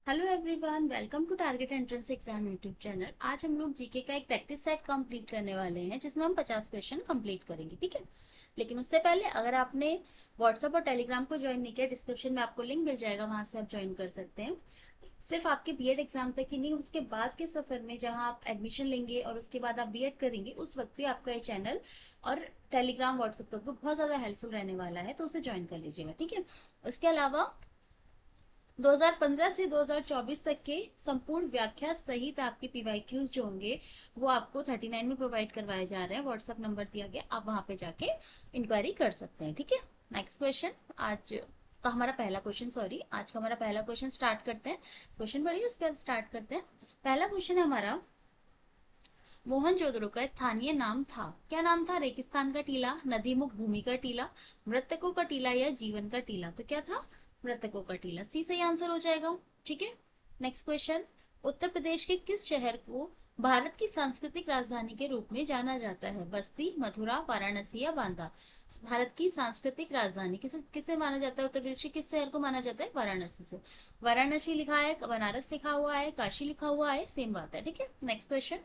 Hello everyone, welcome to target entrance exam YouTube channel. आज हम लोग जीके का एक प्रैक्टिस सेट कंप्लीट करने वाले हैं जिसमें हम 50 क्वेश्चन कंप्लीट करेंगे, ठीक है। लेकिन उससे पहले अगर आपने व्हाट्सएप और टेलीग्राम को ज्वाइन नहीं किया, डिस्क्रिप्शन में आपको लिंक मिल जाएगा, वहां से आप ज्वाइन कर सकते हैं। सिर्फ आपके बीएड एग्जाम तक ही नहीं, उसके बाद के सफर में जहां आप एडमिशन लेंगे और उसके बाद आप बीएड करेंगे, उस वक्त भी आपका ये चैनल और टेलीग्राम व्हाट्सएप का ग्रुप बहुत ज्यादा हेल्पफुल रहने वाला है, तो उसे ज्वाइन कर लीजिएगा, ठीक है। उसके अलावा 2015 से 2024 तक के संपूर्ण व्याख्या सहित आपके पीवाईक्यूज जो होंगे वो आपको 39 में प्रोवाइड करवाए जा रहे हैं। व्हाट्सएप नंबर दिया गया, आप वहां पे जाके इंक्वायरी कर सकते हैं, ठीक है। नेक्स्ट क्वेश्चन आज का हमारा पहला क्वेश्चन, सॉरी, आज का हमारा पहला क्वेश्चन स्टार्ट करते हैं। क्वेश्चन पढ़िए, उसके बाद स्टार्ट करते हैं। पहला क्वेश्चन है हमारा, मोहनजोदड़ो का स्थानीय नाम था, क्या नाम था? रेगिस्तान का टीला, नदीमुख भूमि का टीला, मृतकों का टीला या जीवन का टीला? तो क्या था? मृतकों का टीला, सी सही आंसर हो जाएगा, ठीक है। नेक्स्ट क्वेश्चन, उत्तर प्रदेश के किस शहर को भारत की सांस्कृतिक राजधानी के रूप में जाना जाता है? बस्ती, मथुरा, वाराणसी या बांदा? भारत की सांस्कृतिक राजधानी किसे किसे माना जाता है? उत्तर प्रदेश के किस शहर को माना जाता है? वाराणसी को। वाराणसी लिखा है, बनारस लिखा हुआ है, काशी लिखा हुआ है, सेम बात है, ठीक है। नेक्स्ट क्वेश्चन,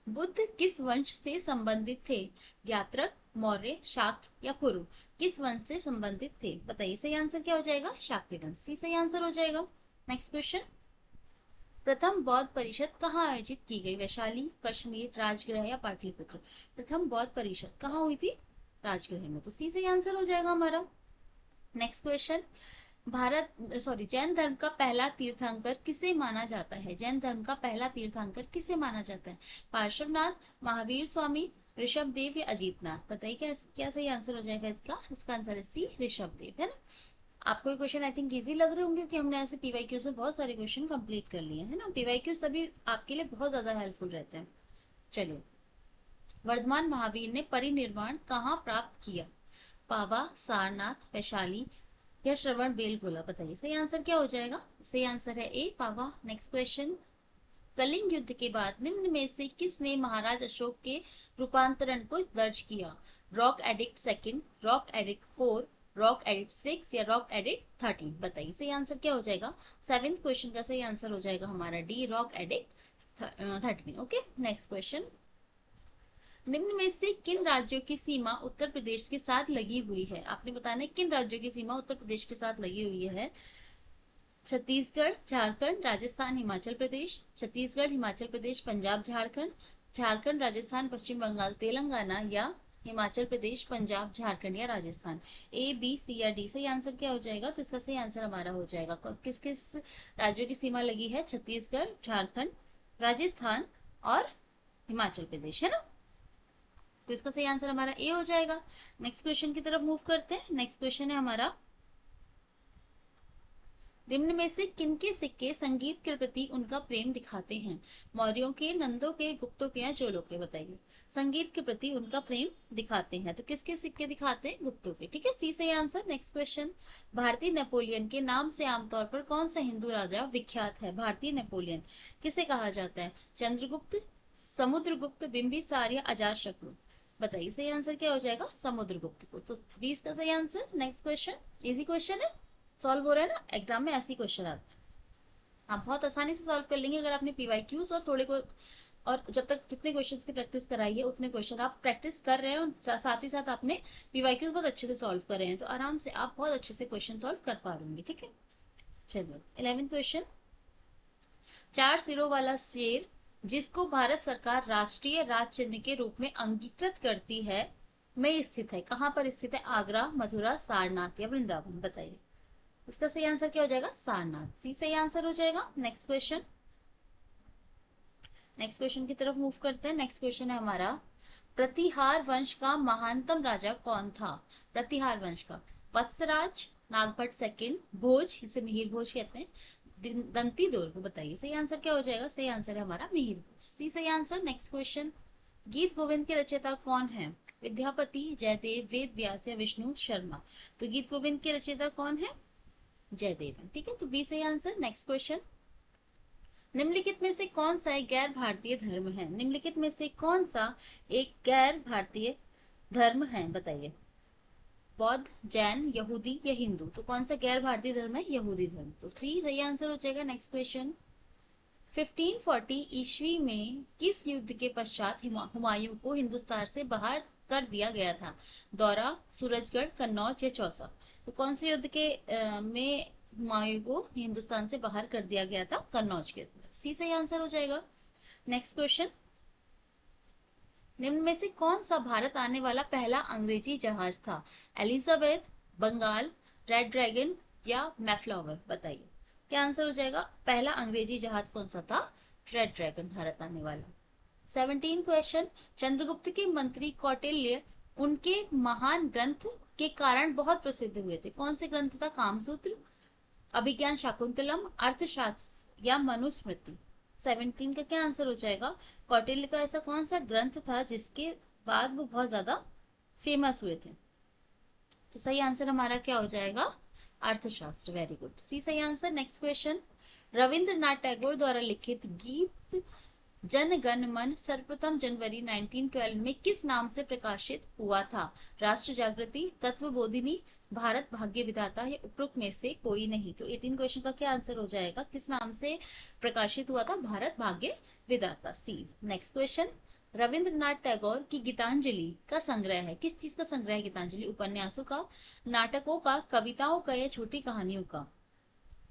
बुद्ध किस वंश से संबंधित थे? यात्रक, मौर्य, शाक्य या कुरु? किस वंश से संबंधित थे? बताइए, सही आंसर क्या हो जाएगा? शाक्य वंश, सी सही आंसर हो जाएगा। नेक्स्ट क्वेश्चन, प्रथम बौद्ध परिषद कहाँ आयोजित की गई? वैशाली, कश्मीर, राजगृह या पाटलिपुत्र? प्रथम बौद्ध परिषद कहाँ हुई थी? राजगृह में, तो सी सही आंसर हो जाएगा हमारा। नेक्स्ट क्वेश्चन, जैन धर्म का पहला तीर्थंकर किसे माना जाता है? जैन धर्म का पहला तीर्थंकर किसे माना जाता है? पार्श्वनाथ, महावीर स्वामी, ऋषभ देव या अजीतनाथ? बताइए, क्या क्या सही आंसर हो जाएगा इसका? इसका आंसर है सी, ऋषभ देव, है ना। आपको ये क्वेश्चन आई थिंक इजी लग रहे होंगे क्योंकि हमने ऐसे पीवाईक्यूज में बहुत सारे क्वेश्चन कंप्लीट कर लिए हैं ना। पीवाईक्यूज सभी आपके लिए बहुत ज्यादा हेल्पफुल रहते हैं। चलिए, वर्धमान महावीर ने परिनिर्वाण कहाँ प्राप्त किया? पावा, सारनाथ, वैशाली या श्रवण बेलगोला? बताइए, सही आंसर क्या हो जाएगा? सही आंसर है ए, पावा। नेक्स्ट क्वेश्चन, कलिंग युद्ध के बाद निम्न में से किसने महाराज अशोक के रूपांतरण को दर्ज किया? Rock edict second, rock edict four, rock edict six या रॉक एडिक्ट 13? बताइए, सही आंसर क्या हो जाएगा? सेवेंथ क्वेश्चन का सही आंसर हो जाएगा हमारा D, rock edict 13। Okay, next question, निम्न में से किन राज्यों की सीमा उत्तर प्रदेश के साथ लगी हुई है? आपने बताना है किन राज्यों की सीमा उत्तर प्रदेश के साथ लगी हुई है। छत्तीसगढ़, झारखंड, राजस्थान, हिमाचल प्रदेश। छत्तीसगढ़, हिमाचल प्रदेश, पंजाब, झारखंड। झारखंड, राजस्थान, पश्चिम बंगाल, तेलंगाना या हिमाचल प्रदेश, पंजाब, झारखंड या राजस्थान? ए, बी, सी या डी? सही आंसर क्या हो जाएगा? तो इसका सही आंसर हमारा हो जाएगा, किस किस राज्यों की सीमा लगी है? छत्तीसगढ़, झारखंड, राजस्थान और हिमाचल प्रदेश, है ना। तो इसका सही आंसर हमारा ए हो जाएगा। नेक्स्ट क्वेश्चन की तरफ मूव करते हैं। नेक्स्ट क्वेश्चन है हमारा, निम्न में से किनके सिक्के संगीत के प्रति उनका प्रेम दिखाते हैं? मौर्यों के, नंदों के, गुप्तों के या चोलों के? बताइए, संगीत के प्रति उनका प्रेम दिखाते हैं तो किसके सिक्के दिखाते हैं? गुप्तों के, ठीक है, सी सही आंसर। नेक्स्ट क्वेश्चन, भारतीय नेपोलियन के नाम से आमतौर पर कौन सा हिंदू राजा विख्यात है? भारतीय नेपोलियन किसे कहा जाता है? चंद्रगुप्त, समुद्रगुप्त, बिंबिसार या अजातशत्रु? बताइए, सही आंसर क्या हो जाएगा? समुद्रगुप्त को, तो 20 का सही answer. Next question, easy question है, सॉल्व हो रहा है ना, एग्जाम में ऐसी क्वेश्चन आते हैं, आप बहुत आसानी से सॉल्व कर लेंगे अगर आपने पीवाईक्यूज और थोड़े को, और जब तक जितने क्वेश्चंस की प्रैक्टिस कराई है उतने क्वेश्चन आप प्रैक्टिस कर रहे हैं और साथ ही साथ आपने पीवाईक्यूज बहुत अच्छे से सॉल्व कर रहे हैं, तो आराम से आप बहुत अच्छे से क्वेश्चन सॉल्व कर पा रहे होंगे, ठीक है। चलिए, 11th क्वेश्चन, चार सिरों वाला शेर जिसको भारत सरकार राष्ट्रीय राज चिन्ह के रूप में अंगीकृत करती है में स्थित है, कहाँ पर स्थित है? आगरा, मथुरा, सारनाथ या वृंदावन? बताइए, इसका सही आंसर क्या हो जाएगा? सारनाथ, सी सही आंसर हो जाएगा। नेक्स्ट क्वेश्चन, नेक्स्ट क्वेश्चन की तरफ मूव करते हैं। नेक्स्ट क्वेश्चन है हमारा, प्रतिहार वंश का महानतम राजा कौन था? प्रतिहार वंश का, वत्सराज, नागभट्ट सेकंड, भोज, इसे मिहिर भोज कहते हैं, दंती दुर्ग? बताइए, सही आंसर क्या हो जाएगा? सही आंसर है हमारा मिहिर भोज, सी सही आंसर। नेक्स्ट क्वेश्चन, गीत गोविंद के रचयिता कौन है? विद्यापति, जयदेव, वेद व्यास या विष्णु शर्मा? तो गीत गोविंद के रचयिता कौन है? जयदेव है, ठीक है, तो बी सही आंसर। नेक्स्ट क्वेश्चन, निम्नलिखित में से कौन सा एक गैर भारतीय धर्म है? निम्नलिखित में से कौन सा एक गैर भारतीय धर्म है? बताइए, बौद्ध, जैन, यहूदी या हिंदू? तो कौन सा गैर भारतीय धर्म है? यहूदी धर्म। तो सी सही आंसर हो जाएगा। नेक्स्ट क्वेश्चन, 1540 ईस्वी में किस युद्ध के पश्चात हुमायूं को हिंदुस्तान से बाहर कर दिया गया था? दौरा, सूरजगढ़, कन्नौज या चौसा? तो कौन से युद्ध के में हुमायूं को हिंदुस्तान से बाहर कर दिया गया था? कन्नौज के। सी सही आंसर हो जाएगा। नेक्स्ट क्वेश्चन, निम्न में से कौन सा भारत आने वाला पहला अंग्रेजी जहाज था? एलिजाबेथ, बंगाल, रेड ड्रैगन या मैफ्लावर? बताइए क्या आंसर हो जाएगा। पहला अंग्रेजी जहाज कौन सा था? रेड ड्रैगन भारत आने वाला। 17 क्वेश्चन, चंद्रगुप्त के मंत्री कौटिल्य उनके महान ग्रंथ के कारण बहुत प्रसिद्ध हुए थे। कौन से ग्रंथ था? कामसूत्र, अभिज्ञान शाकुंतलम, अर्थशास्त्र या मनुस्मृति? 17 का क्या आंसर हो जाएगा। कौटिल्य का ऐसा कौन सा ग्रंथ था जिसके बाद वो बहुत ज्यादा फेमस हुए थे? तो सही आंसर हमारा क्या हो जाएगा? अर्थशास्त्र। वेरी गुड, सी सही answer. Next question, Rabindranath Tagore द्वारा लिखित गीत जन गण मन सर्वप्रथम जनवरी 1912 में किस नाम से प्रकाशित हुआ था? राष्ट्र जागृति, तत्वबोधिनी, भारत भाग्य विधाता या उपरोक्त में से कोई नहीं? तो 18 क्वेश्चन का क्या आंसर हो जाएगा? किस नाम से प्रकाशित हुआ था? भारत भाग्य विधाता, सी। नेक्स्ट क्वेश्चन, रविंद्रनाथ टैगोर की गीतांजलि का संग्रह है। किस चीज का संग्रह है गीतांजलि? उपन्यासों का, नाटकों का, कविताओं का या छोटी कहानियों का?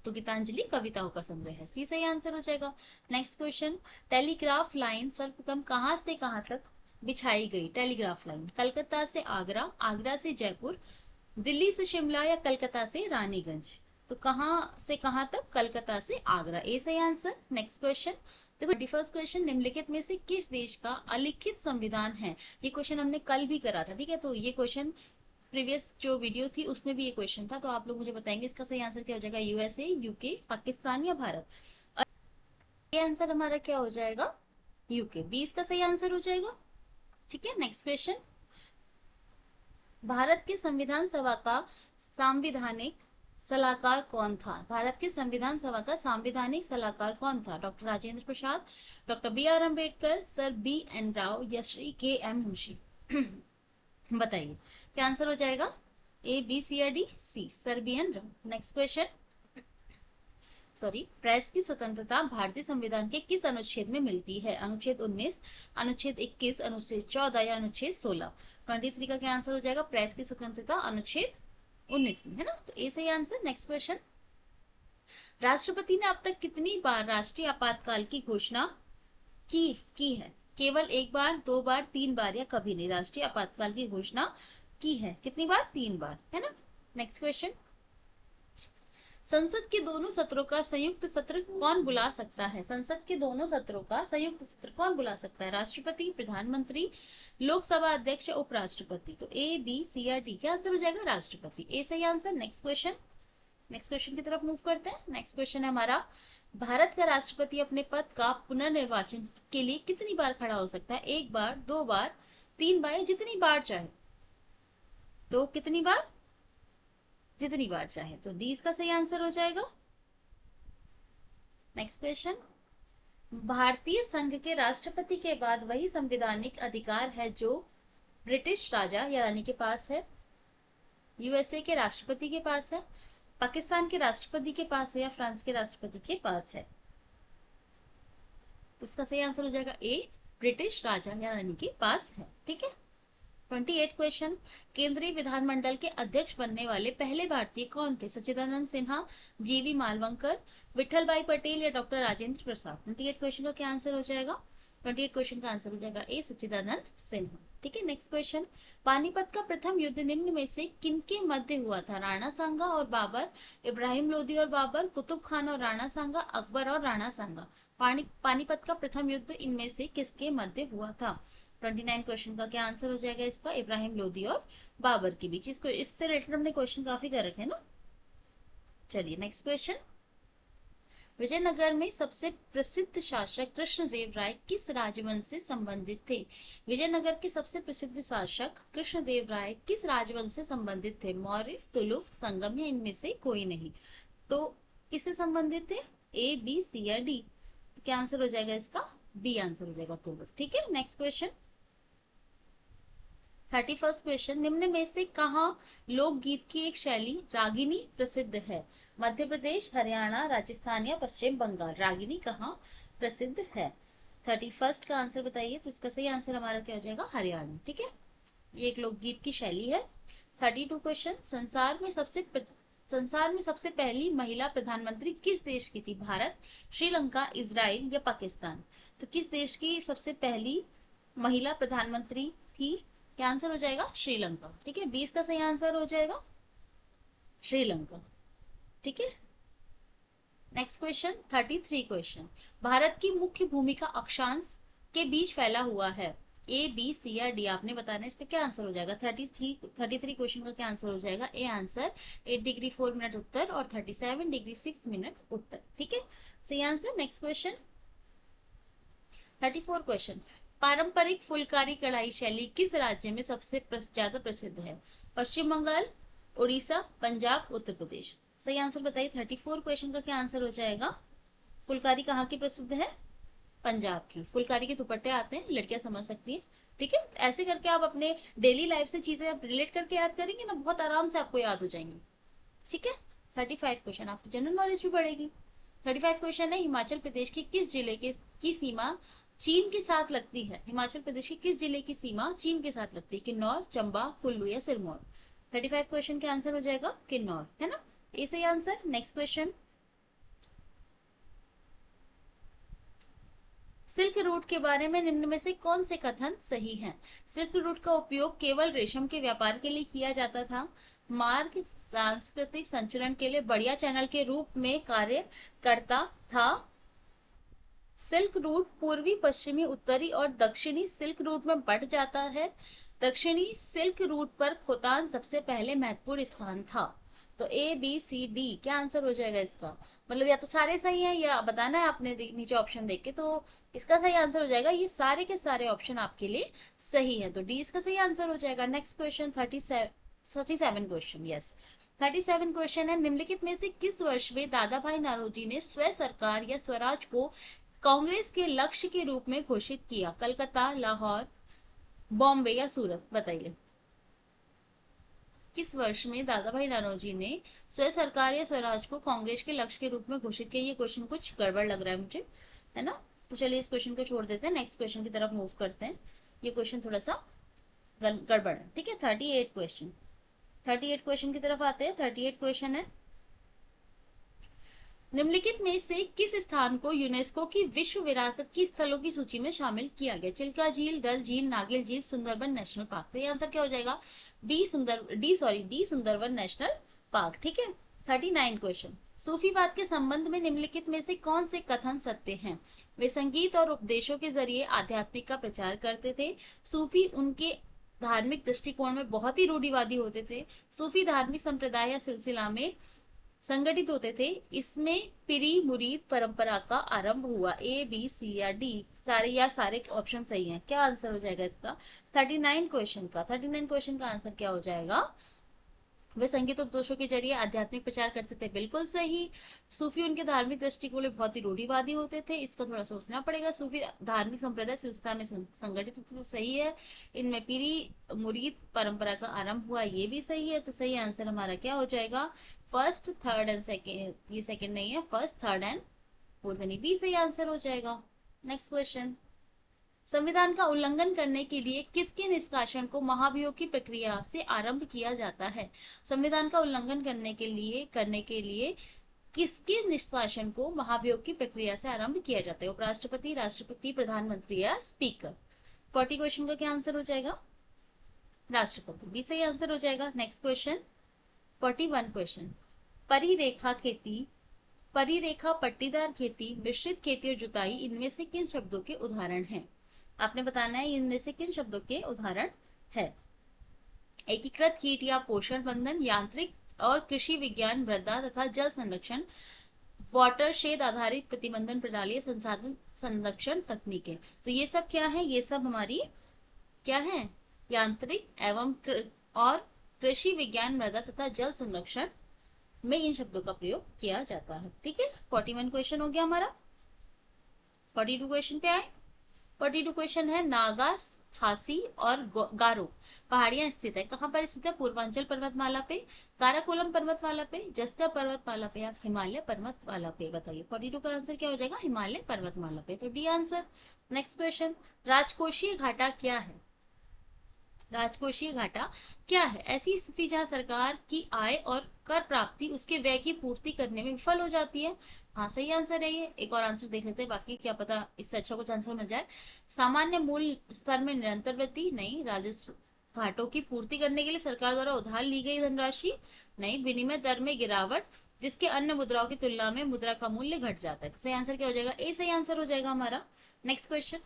तो गीतांजलि कविताओं का संग्रह है, सी सही आंसर हो जाएगा। नेक्स्ट क्वेश्चन, टेलीग्राफ लाइन सर्वप्रथम कहां से कहां तक बिछाई गई? टेलीग्राफ लाइन कलकत्ता से आगरा, आगरा से जयपुर, दिल्ली से शिमला या कलकत्ता से रानीगंज? तो कहां से कहां तक? कलकत्ता से आगरा, ए सही आंसर। नेक्स्ट क्वेश्चन, देखो 21st क्वेश्चन, निम्नलिखित में से किस देश का अलिखित संविधान है? ये क्वेश्चन हमने कल भी करा था, ठीक है। तो ये क्वेश्चन प्रीवियस जो वीडियो थी उसमें भी ये क्वेश्चन था, तो आप लोग मुझे बताएंगे इसका सही आंसर क्या हो जाएगा। यूएसए, यूके, पाकिस्तान या भारत? और ये आंसर हमारा क्या हो जाएगा? यूके, 20 का सही आंसर हो जाएगा। ठीक है। नेक्स्ट क्वेश्चन, भारत के संविधान सभा का संवैधानिक सलाहकार कौन था? भारत के संविधान सभा का संवैधानिक सलाहकार कौन था? Doctor Rajendra Prasad, doctor B R Ambedkar, sir B N Rau या श्री के एम मुंशी? बताइए क्या आंसर हो जाएगा। ए, बी, सी या D? C, sir B N Rao. Next question, press की स्वतंत्रता भारतीय संविधान के किस अनुच्छेद में मिलती है? अनुच्छेद 19, अनुच्छेद 21, अनुच्छेद 14 या अनुच्छेद 16? 23 का क्या आंसर हो जाएगा। प्रेस की स्वतंत्रता अनुच्छेद 19 में है ना, तो ए सही आंसर। नेक्स्ट क्वेश्चन, राष्ट्रपति ने अब तक कितनी बार राष्ट्रीय आपातकाल की घोषणा की है? केवल एक बार, दो बार, तीन बार या कभी नहीं? राष्ट्रीय आपातकाल की घोषणा की है कितनी बार? 3 बार, है ना। नेक्स्ट क्वेश्चन, संसद के दोनों सत्रों का संयुक्त सत्र कौन बुला सकता है? संसद के दोनों सत्रों का संयुक्त सत्र कौन बुला सकता है? राष्ट्रपति, प्रधानमंत्री, लोकसभा अध्यक्ष, उपराष्ट्रपति? तो ए, बी, सी या डी? क्या आंसर हो जाएगा। राष्ट्रपति, ए सही आंसर। नेक्स्ट क्वेश्चन, की तरफ मूव करते हैं। नेक्स्ट क्वेश्चन है हमारा, भारत का राष्ट्रपति अपने पद का पुनर्निर्वाचन के लिए कितनी बार खड़ा हो सकता है? एक बार, दो बार, 3 बार, जितनी बार चाहे? तो कितनी बार? जितनी बार चाहे। तो डी इसका सही आंसर हो जाएगा। नेक्स्ट क्वेश्चन, भारतीय संघ के राष्ट्रपति के बाद वही संवैधानिक अधिकार है जो ब्रिटिश राजा या रानी के पास है, यूएसए के राष्ट्रपति के पास है, पाकिस्तान के राष्ट्रपति के पास है या फ्रांस के राष्ट्रपति के पास है? तो इसका सही आंसर हो जाएगा ए, ब्रिटिश राजा या रानी के पास है। ठीक है। 28 क्वेश्चन, केंद्रीय विधानमंडल के अध्यक्ष बनने वाले पहले भारतीय कौन थे? सच्चिदानंद सिन्हा, जीवी मालवंकर, विठल भाई पटेल या डॉक्टर राजेंद्र प्रसाद? 28 क्वेश्चन का क्या आंसर हो जाएगा। 28 क्वेश्चन का आंसर हो जाएगा ए, सच्चिदानंद सिन्हा। ठीक है। नेक्स्ट क्वेश्चन, पानीपत का प्रथम युद्ध निम्न में से किनके मध्य हुआ था? राणा सांगा और बाबर, इब्राहिम लोदी और बाबर, कुतुब खान और राणा सांगा, अकबर और राणा सांगा? पानीपत का प्रथम युद्ध इनमें से किसके मध्य हुआ था? 29 क्वेश्चन का क्या आंसर हो जाएगा इसका। इब्राहिम लोदी और बाबर के बीच। इसको इससे रिलेटेड हमने क्वेश्चन काफी कर रखे हैं ना। चलिए नेक्स्ट क्वेश्चन, विजयनगर में सबसे प्रसिद्ध शासक कृष्णदेव राय किस राजवंश से संबंधित थे? विजयनगर के सबसे प्रसिद्ध शासक कृष्णदेव राय किस राजवंश से संबंधित थे? मौर्य, तुलुक, संगम या इनमें से कोई नहीं? तो किससे संबंधित थे? ए, बी, सी या डी? तो क्या आंसर हो जाएगा इसका। बी आंसर हो जाएगा, तुलुक। ठीक है। नेक्स्ट क्वेश्चन, 31st क्वेश्चन, निम्न में से कहाँ लोकगीत की एक शैली रागिनी प्रसिद्ध है? मध्य प्रदेश, हरियाणा, राजस्थान या पश्चिम बंगाल? रागिनी कहाँ प्रसिद्ध है? 31st का आंसर बताइए। तो इसका सही आंसर हमारा क्या हो जाएगा? हरियाणा। ठीक है, ये एक लोकगीत की शैली है। 32 क्वेश्चन, संसार में सबसे पहली महिला प्रधानमंत्री किस देश की थी? भारत, श्रीलंका, इजराइल या पाकिस्तान? तो किस देश की सबसे पहली महिला प्रधानमंत्री थी? क्या आंसर हो जाएगा? श्रीलंका। ठीक है, 20 का सही आंसर हो जाएगा श्रीलंका। ठीक है, नेक्स्ट क्वेश्चन 33 क्वेश्चन, भारत की मुख्य भूमि का अक्षांश के बीच फैला हुआ है? ए, बी, सी या डी? आपने बताना है, इसका क्या आंसर हो जाएगा? 33 क्वेश्चन का क्या आंसर हो जाएगा? ए आंसर 8 डिग्री 4 मिनट उत्तर और 37 डिग्री 6 मिनट उत्तर। ठीक है, सही आंसर। नेक्स्ट क्वेश्चन 34 क्वेश्चन, पारंपरिक फुलकारी कढ़ाई शैली किस राज्य में सबसे ज्यादा प्रसिद्ध है? पश्चिम बंगाल, उड़ीसा, पंजाब, उत्तर प्रदेश? सही आंसर बताइए। 34 क्वेश्चन का क्या आंसर हो जाएगा? फुलकारी कहाँ की प्रसिद्ध है? पंजाब की। फुलकारी के दुपट्टे आते हैं, लड़कियां समझ सकती हैं। ठीक है, ऐसे करके आप अपने डेली लाइफ से चीजें आप रिलेट करके याद करेंगे ना, बहुत आराम से आपको याद हो जाएंगी। ठीक है, 35 क्वेश्चन, आपकी जनरल नॉलेज भी बढ़ेगी। 35 क्वेश्चन है, हिमाचल प्रदेश के किस जिले के की सीमा चीन के साथ लगती है? हिमाचल प्रदेश के किस जिले की सीमा चीन के साथ लगती है? किन्नौर, चंबा, कुल्लू या सिरमौर? 35 क्वेश्चन के आंसर हो जाएगा किन्नौर, है ना, ये सही answer. Next question, silk route के बारे में निम्न में से कौन से कथन सही हैं? सिल्क रूट का उपयोग केवल रेशम के व्यापार के लिए किया जाता था। मार्ग सांस्कृतिक संचरण के लिए बढ़िया चैनल के रूप में कार्य करता था। सिल्क रूट पूर्वी, पश्चिमी, उत्तरी और दक्षिणी सिल्क रूट में बढ़ जाता है। दक्षिणी सिल्क रूट पर खोतान सबसे पहले महत्वपूर्ण स्थान था। तो ए, बी, सी, डी क्या आंसर हो जाएगा इसका? मतलब या तो सारे सही हैं या बताना है आपने नीचे ऑप्शन देख के। तो इसका सही आंसर हो जाएगा ये सारे के सारे ऑप्शन आपके लिए सही है, तो डी इसका सही आंसर हो जाएगा। Next question 37 question, yes 37 question है, निम्नलिखित में से किस वर्ष में दादा भाई नौरोजी ने स्वयं सरकार या स्वराज को कांग्रेस के लक्ष्य के रूप में घोषित किया? कलकत्ता, लाहौर, बॉम्बे या सूरत? बताइए, किस वर्ष में दादा भाई नौरोजी ने स्वयं सरकार या स्वराज को कांग्रेस के लक्ष्य के रूप में घोषित किया? ये क्वेश्चन कुछ गड़बड़ लग रहा है मुझे, है ना, तो चलिए इस क्वेश्चन को छोड़ देते हैं, नेक्स्ट क्वेश्चन की तरफ मूव करते हैं। ये क्वेश्चन थोड़ा सा गड़बड़ है। ठीक है, 38 क्वेश्चन की तरफ आते हैं। 38 क्वेश्चन है, निम्नलिखित में से किस स्थान को यूनेस्को की विश्व विरासत की स्थलों की सूची में शामिल किया गया? चिल्का झील, डल झील, नागिल झील, सुंदरबन नेशनल पार्क? तो ये आंसर क्या हो जाएगा? D Sundarban national park. ठीक है, 39 क्वेश्चन, सूफीवाद के संबंध में निम्नलिखित में से कौन से कथन सत्य हैं? वे संगीत और उपदेशों के जरिए आध्यात्मिक का प्रचार करते थे। सूफी उनके धार्मिक दृष्टिकोण में बहुत ही रूढ़िवादी होते थे। सूफी धार्मिक संप्रदाय या सिलसिला में संगठित होते थे। इसमें पीरी मुरीद परंपरा का आरंभ हुआ। ए, बी, सी या डी? सारे ऑप्शन सही हैं, क्या आंसर हो जाएगा इसका? 39 क्वेश्चन का आंसर क्या हो जाएगा? वे संगीत उपदेशों के जरिए आध्यात्मिक प्रचार करते थे, बिल्कुल सही। सूफी उनके धार्मिक दृष्टिकोण में बहुत ही रूढ़िवादी होते थे, इसका थोड़ा सोचना पड़ेगा। सूफी धार्मिक संप्रदाय सिलसिला में संगठित होते थे, सही है। इनमें पीरी मुरीद परंपरा का आरंभ हुआ, ये भी सही है। तो सही आंसर हमारा क्या हो जाएगा? फर्स्ट, थर्ड एंड सेकेंड, ये सेकेंड नहीं है, फर्स्ट, थर्ड एंड फोर्थ, यानी बी सही आंसर हो जाएगा। नेक्स्ट क्वेश्चन, संविधान का उल्लंघन करने के लिए किसके निष्कासन को महाभियोग की प्रक्रिया से आरंभ किया जाता है? संविधान का उल्लंघन करने के लिए किसके निष्कासन को महाभियोग की प्रक्रिया से आरंभ किया जाता है? उपराष्ट्रपति, राष्ट्रपति, प्रधानमंत्री या स्पीकर? 40 क्वेश्चन का क्या आंसर हो जाएगा? राष्ट्रपति, भी सही आंसर हो जाएगा। नेक्स्ट क्वेश्चन 41 क्वेश्चन, परिरेखा खेती, परिरेखा, पट्टीदार खेती, मिश्रित खेती और जुताई इनमें से किन शब्दों के उदाहरण हैं? आपने बताना है इनमें से किन शब्दों के उदाहरण है। एकीकृत कीट या पोषण बंधन, यांत्रिक और कृषि विज्ञान, मृदा तथा जल संरक्षण, वाटरशेड आधारित प्रतिबंधन प्रणाली, संसाधन संरक्षण तकनीकें। तो ये सब क्या है? ये सब हमारी क्या है? यांत्रिक एवं और कृषि विज्ञान, मृदा तथा जल संरक्षण में इन शब्दों का प्रयोग किया जाता है। ठीक है, 41 क्वेश्चन हो गया हमारा। 42 क्वेश्चन पे आए। 42 क्वेश्चन है, नागा, खासी और गारो पहाड़ियां स्थित है, कहाँ पर स्थित है? पूर्वांचल पर्वतमाला पे, काराकोरम पर्वतमाला पे, जस्कर पर्वतमाला पे, या हिमालय पर्वतमाला पे? बताइए 42 का आंसर क्या हो जाएगा? हिमालय पर्वतमाला पे, तो डी आंसर। नेक्स्ट क्वेश्चन, राजकोषीय घाटा क्या है? राजकोषीय घाटा क्या है? ऐसी स्थिति जहां सरकार की आय और कर प्राप्ति उसके व्यय की पूर्ति करने में विफल हो जाती है। हाँ, सही आंसर है ये। एक और आंसर देख लेते हैं, बाकी क्या पता इससे अच्छा कुछ आंसर मिल जाए। सामान्य मूल्य स्तर में निरंतर वृद्धि नहीं। राजस्व घाटों की पूर्ति करने के लिए सरकार द्वारा उधार ली गई धनराशि नहीं। विनिमय दर में गिरावट जिसके अन्य मुद्राओं की तुलना में मुद्रा का मूल्य घट जाता है। तो सही आंसर क्या हो जाएगा? ए सही आंसर हो जाएगा हमारा। नेक्स्ट क्वेश्चन,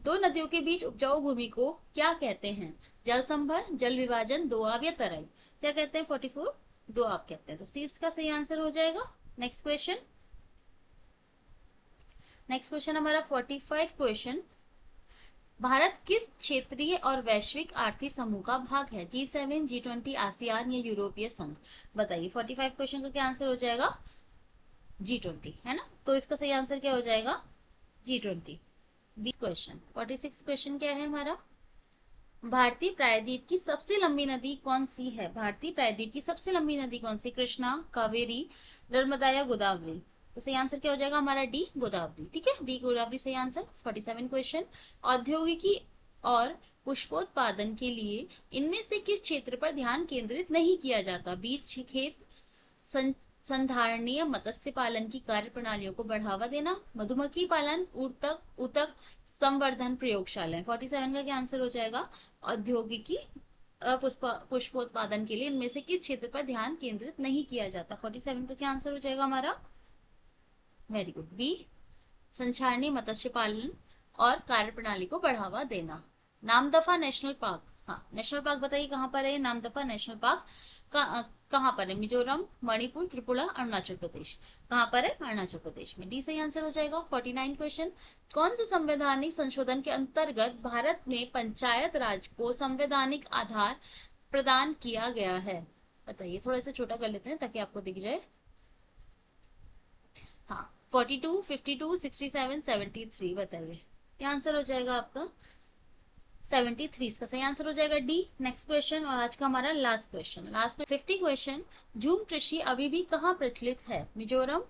दो नदियों के बीच उपजाऊ भूमि को क्या कहते हैं? जल संभर, जल विभाजन, दोआब या तराई? क्या कहते हैं? 44 दोआब कहते हैं, तो सी इसका सही आंसर हो जाएगा। नेक्स्ट क्वेश्चन, नेक्स्ट क्वेश्चन हमारा 45 क्वेश्चन, भारत किस क्षेत्रीय और वैश्विक आर्थिक समूह का भाग है? G7, G20, आसियान या यूरोपीय संघ? बताइए 45 क्वेश्चन का क्या आंसर हो जाएगा? G20 है ना, तो इसका सही आंसर क्या हो जाएगा? G20। 20 क्वेश्चन, 46 क्वेश्चन क्या है हमारा? भारतीय प्रायद्वीप की सबसे लंबी नदी कौन सी है? भारतीय प्रायद्वीप की सबसे लंबी नदी कौन सी? कृष्णा, कावेरी, नर्मदा या गोदावरी? तो सही आंसर क्या हो जाएगा हमारा? डी गोदावरी। ठीक है, डी गोदावरी सही आंसर। 47 क्वेश्चन, औद्योगिकी और पुष्पोत्पादन के लिए इनमें से किस क्षेत्र पर ध्यान केंद्रित नहीं किया जाता? बीज खेत, संधारणीय मत्स्य पालन की कार्य प्रणालियों को बढ़ावा देना, मधुमक्खी पालन, ऊतक ऊतक संवर्धन प्रयोगशालाएं? 47 का क्या आंसर हो जाएगा? औद्योगिकी पुष्पोत्पादन के लिए इनमें से किस क्षेत्र पर ध्यान केंद्रित नहीं किया जाता? 47 का क्या आंसर हो जाएगा हमारा? वेरी गुड, बी संचारणीय मत्स्य पालन और कार्य प्रणाली को बढ़ावा देना। नामदफा नेशनल पार्क, हाँ नेशनल पार्क बताइए कहाँ पर है? नामदफा नेशनल पार्क कहाँ पर है? मिजोरम, मणिपुर, त्रिपुरा, अरुणाचल प्रदेश? कहाँ पर है? अरुणाचल प्रदेश में। डी सही आंसर हो जाएगा। 49 क्वेश्चन, कौन से संवैधानिक संशोधन के अंतर्गत भारत में पंचायत राज को संवैधानिक आधार प्रदान किया गया है? बताइए, थोड़ा सा छोटा कर लेते हैं ताकि आपको दिख जाए। हाँ, 42, 52, 67, 73? बताइए क्या आंसर हो जाएगा आपका? 73 इसका सही आंसर हो जाएगा, डी। नेक्स्ट क्वेश्चन, और आज का हमारा लास्ट क्वेश्चन, लास्ट में 50 क्वेश्चन, झूम कृषि अभी भी कहाँ प्रचलित है? मिजोरम,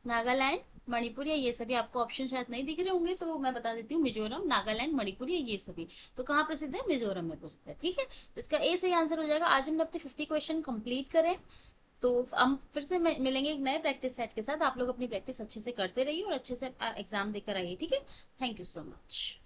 नागालैंड, मणिपुर या ये सभी? आपको ऑप्शन शायद नहीं दिख रहे होंगे तो मैं बता देती हूँ, मिजोरम, नागालैंड, मणिपुर या ये सभी। तो कहाँ प्रसिद्ध है? मिजोरम में प्रसिद्ध है। ठीक है, तो इसका ए सही आंसर हो जाएगा। आज हमने अपने 50 क्वेश्चन कंप्लीट करें, तो हम फिर से मिलेंगे एक नए प्रैक्टिस सेट के साथ। आप लोग अपनी प्रैक्टिस अच्छे से करते रहिए और अच्छे से एग्जाम देकर आइए। ठीक है, थैंक यू सो मच।